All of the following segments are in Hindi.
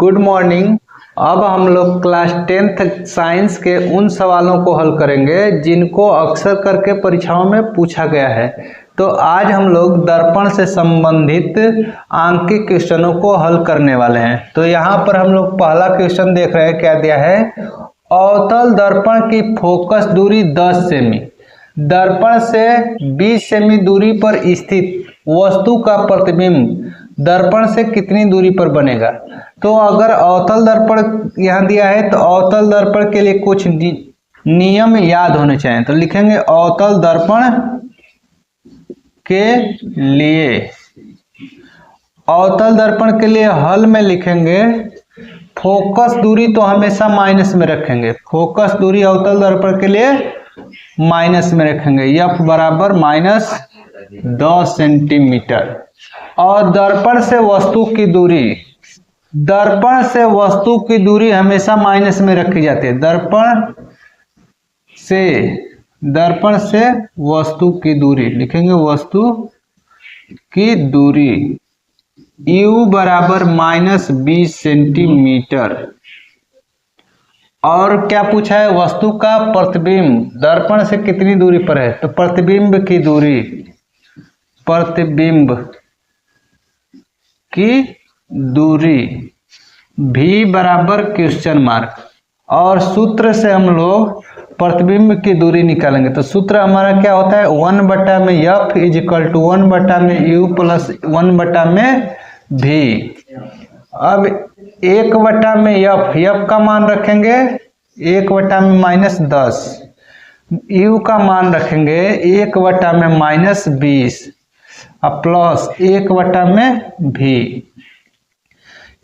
Good morning. अब हम लोग क्लास 10th साइंस के उन सवालों को हल करेंगे जिनको अक्सर करके परीक्षाओं में पूछा गया है। तो आज हम लोग दर्पण से संबंधित अंकीय क्वेश्चनों को हल करने वाले हैं। तो यहाँ पर हम लोग पहला क्वेश्चन देख रहे हैं, क्या दिया है। अवतल दर्पण की फोकस दूरी 10 सेमी, दर्पण से 20 सेमी दूरी पर स्थित वस्तु का प्रतिबिंब दर्पण से कितनी दूरी पर बनेगा। तो अगर अवतल दर्पण यहाँ दिया है तो अवतल दर्पण के लिए कुछ नियम याद होने चाहिए। तो लिखेंगे अवतल दर्पण के लिए, अवतल दर्पण के लिए हल में लिखेंगे फोकस दूरी तो हमेशा माइनस में रखेंगे। फोकस दूरी अवतल दर्पण के लिए माइनस में रखेंगे, F बराबर -10 सेंटीमीटर। और दर्पण से वस्तु की दूरी, दर्पण से वस्तु की दूरी हमेशा माइनस में रखी जाती है। दर्पण से वस्तु की दूरी लिखेंगे, वस्तु की दूरी U बराबर -20 सेंटीमीटर। और क्या पूछा है, वस्तु का प्रतिबिंब दर्पण से कितनी दूरी पर है। तो प्रतिबिंब की दूरी, प्रतिबिंब की दूरी V बराबर क्वेश्चन मार्क। और सूत्र से हम लोग प्रतिबिंब की दूरी निकालेंगे। तो सूत्र हमारा क्या होता है, 1/F is equal to 1/U plus 1/V। अब 1/F का मान रखेंगे 1/10, U का मान रखेंगे 1/-20 प्लस 1/V।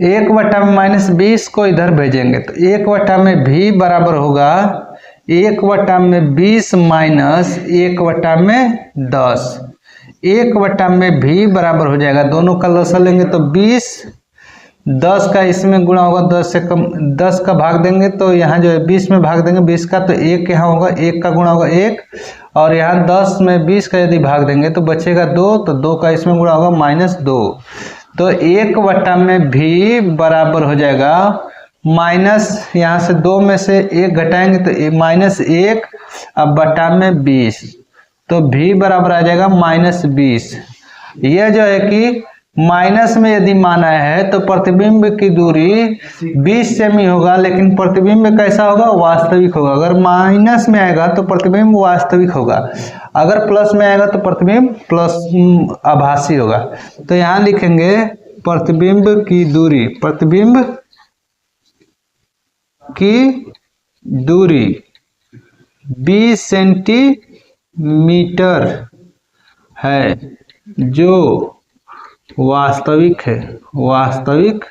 1/-20 को इधर भेजेंगे तो 1/V बराबर होगा 1/20 माइनस 1/10। 1/V बराबर हो जाएगा, दोनों का लसागु लेंगे तो 20, 10 का इसमें गुणा होगा, 10 से कम 10 का भाग देंगे तो यहाँ जो है 20 में भाग देंगे 20 का, तो 1 यहाँ होगा, 1 का गुणा होगा 1, और यहाँ 10 में 20 का यदि भाग देंगे तो बचेगा 2, तो 2 का इसमें गुणा होगा -2। तो 1/V बराबर हो जाएगा माइनस, यहाँ से 2 में से 1 घटाएंगे तो -1 अब बटा में 20, तो V बराबर आ जाएगा -20। यह जो है कि माइनस में यदि माना है तो प्रतिबिंब की दूरी 20 सेमी होगा, लेकिन प्रतिबिंब कैसा होगा, वास्तविक होगा। अगर माइनस में आएगा तो प्रतिबिंब वास्तविक होगा, अगर प्लस में आएगा तो प्रतिबिंब प्लस आभासी होगा। तो यहाँ लिखेंगे प्रतिबिंब की दूरी, प्रतिबिंब की दूरी 20 सेंटीमीटर है, जो वास्तविक है, वास्तविक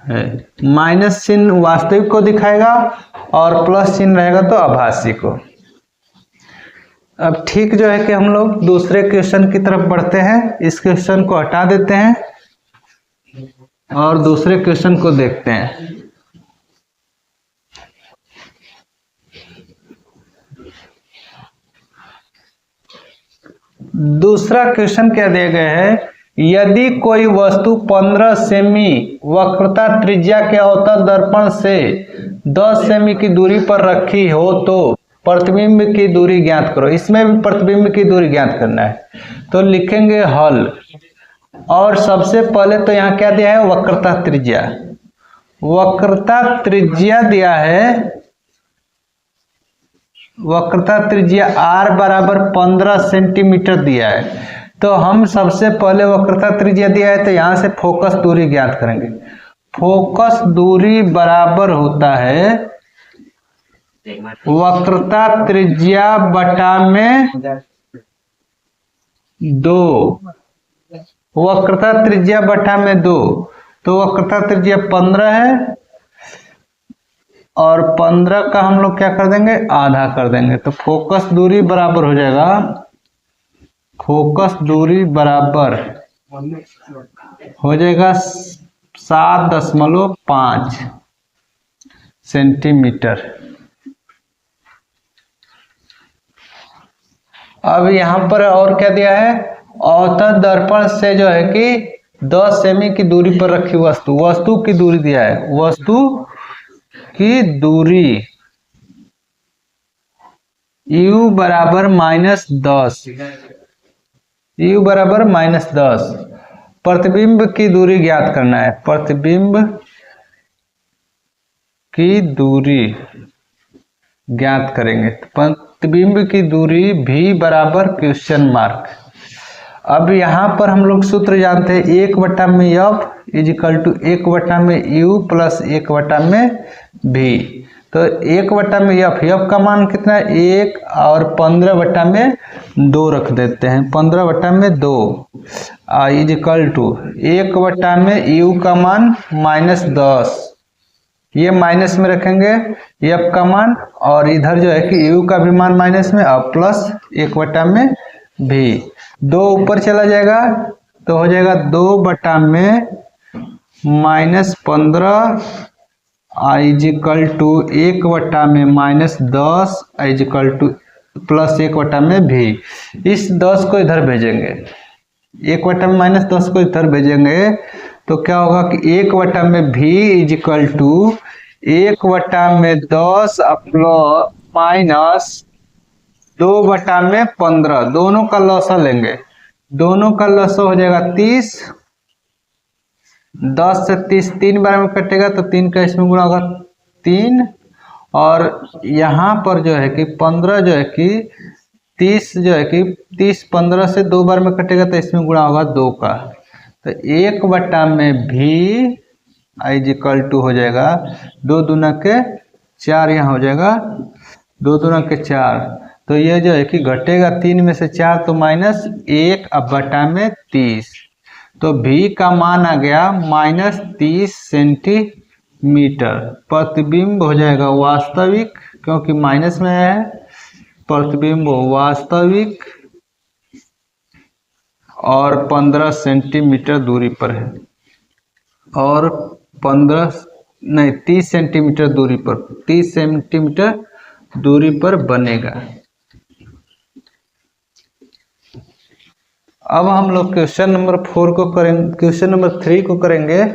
है। माइनस चिन्ह वास्तविक को दिखाएगा और प्लस चिन्ह रहेगा तो आभासी को। अब ठीक जो है कि हम लोग दूसरे क्वेश्चन की तरफ बढ़ते हैं। इस क्वेश्चन को हटा देते हैं और दूसरे क्वेश्चन को देखते हैं। दूसरा क्वेश्चन क्या दिया गया है, यदि कोई वस्तु 15 सेमी वक्रता त्रिज्या के अवतल दर्पण से 10 सेमी की दूरी पर रखी हो तो प्रतिबिंब की दूरी ज्ञात करो। इसमें भी प्रतिबिंब की दूरी ज्ञात करना है। तो लिखेंगे हल, और सबसे पहले तो यहाँ क्या दिया है, वक्रता त्रिज्या। वक्रता त्रिज्या दिया है, वक्रता त्रिज्या R बराबर 15 सेंटीमीटर दिया है। तो हम सबसे पहले वक्रता त्रिज्या दिया है तो यहाँ से फोकस दूरी ज्ञात करेंगे। फोकस दूरी बराबर होता है वक्रता त्रिज्या बटा में 2, वक्रता त्रिज्या बटा में 2। तो वक्रता त्रिज्या 15 है और 15 का हम लोग क्या कर देंगे, आधा कर देंगे। तो फोकस दूरी बराबर हो जाएगा, फोकस दूरी बराबर हो जाएगा 7.5 सेंटीमीटर। अब यहाँ पर और क्या दिया है, अवतल दर्पण से जो है कि 10 सेमी की दूरी पर रखी वस्तु, वस्तु की दूरी दिया है, वस्तु की दूरी u बराबर -10, u बराबर -10। प्रतिबिंब की दूरी ज्ञात करना है, प्रतिबिंब की दूरी ज्ञात करेंगे। प्रतिबिंब की दूरी v बराबर क्वेश्चन मार्क। अब यहाँ पर हम लोग सूत्र जानते हैं, 1/f is equal to 1/u plus 1/v। तो 1/f का मान कितना है 1 और 15/2 रख देते हैं, 15/2 इजिकल टू 1/u का मान -10, ये माइनस में रखेंगे f का मान, और इधर जो है कि u का भी मान माइनस में और प्लस 1/v। 2 ऊपर चला जाएगा तो हो जाएगा 2/में -15 इजिकल टू 1/में -10 इजिकल टू प्लस 1/v। इस 10 को इधर भेजेंगे, 1/में -10 को इधर भेजेंगे तो क्या होगा कि 1/v इजिकल टू 1/10 माइनस 2/15, दोनों का लसा लेंगे, दोनों का लसा हो जाएगा 30, 10 से 30 3 बार में कटेगा तो 3 का इसमें गुणा होगा 3, और यहाँ पर जो है कि 15 जो है कि 30 जो है कि 30 15 से 2 बार में कटेगा तो इसमें गुणा होगा 2 का, तो 1/v इजिकल टू हो जाएगा 2 दूना के 4, यहाँ हो जाएगा 2 दूना के 4, तो ये जो है कि घटेगा 3 में से 4 तो -1/30, तो v का मान आ गया -30 सेंटीमीटर। प्रतिबिंब हो जाएगा वास्तविक, क्योंकि माइनस में है, प्रतिबिंब वास्तविक और 15 सेंटीमीटर दूरी पर है, और 30 सेंटीमीटर दूरी पर, 30 सेंटीमीटर दूरी पर बनेगा। अब हम लोग क्वेश्चन नंबर 4 को करेंगे, क्वेश्चन नंबर 3 को करेंगे,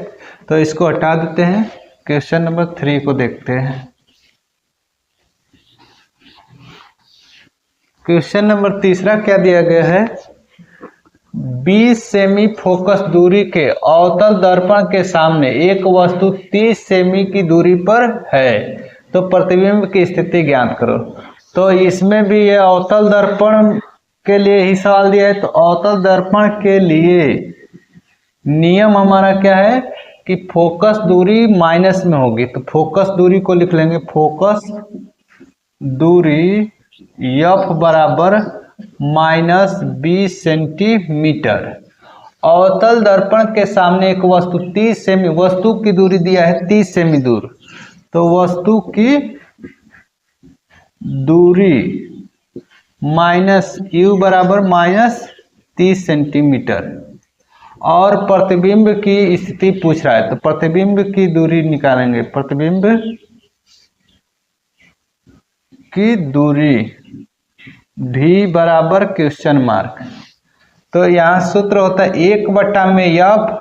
तो इसको हटा देते हैं, क्वेश्चन नंबर 3 को देखते हैं। क्वेश्चन नंबर 3 क्या दिया गया है, 20 सेमी फोकस दूरी के अवतल दर्पण के सामने एक वस्तु 30 सेमी की दूरी पर है, तो प्रतिबिंब की स्थिति ज्ञात करो। तो इसमें भी ये अवतल दर्पण के लिए ही सवाल दिया है, तो अवतल दर्पण के लिए नियम हमारा क्या है कि फोकस दूरी माइनस में होगी, तो फोकस दूरी को लिख लेंगे, फोकस दूरी f बराबर -20 सेंटीमीटर। अवतल दर्पण के सामने एक वस्तु 30 सेमी, वस्तु की दूरी दिया है 30 सेमी दूर, तो वस्तु की दूरी -u बराबर -30 सेंटीमीटर, और प्रतिबिंब की स्थिति पूछ रहा है, तो प्रतिबिंब की दूरी निकालेंगे, प्रतिबिंब की दूरी v बराबर क्वेश्चन मार्क। तो यहाँ सूत्र होता है 1/में f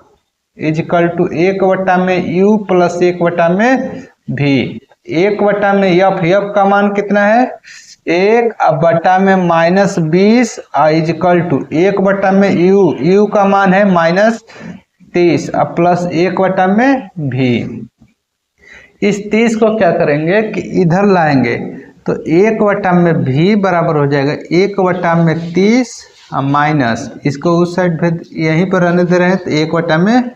इजिकल टू 1/में u प्लस 1/v। 1/में f का मान कितना है 1/में -20 इजिकल टू 1/में u का मान है -30 प्लस 1/में v। इस 30 को क्या करेंगे कि इधर लाएंगे, तो 1/में v बराबर हो जाएगा 1/में 30 माइनस, इसको उस साइड भेज, यहीं पर रहने दे रहे हैं, तो 1/में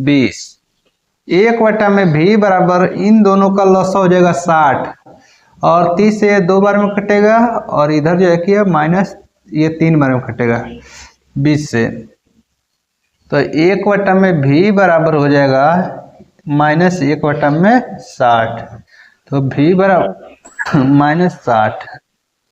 20। 1/में v बराबर इन दोनों का लसा हो जाएगा 60, और 30 से 2 बार में कटेगा, और इधर जो है कि माइनस ये 3 बार में कटेगा 20 से, तो 1/में v बराबर हो जाएगा -1/में 60, तो v बराबर -60।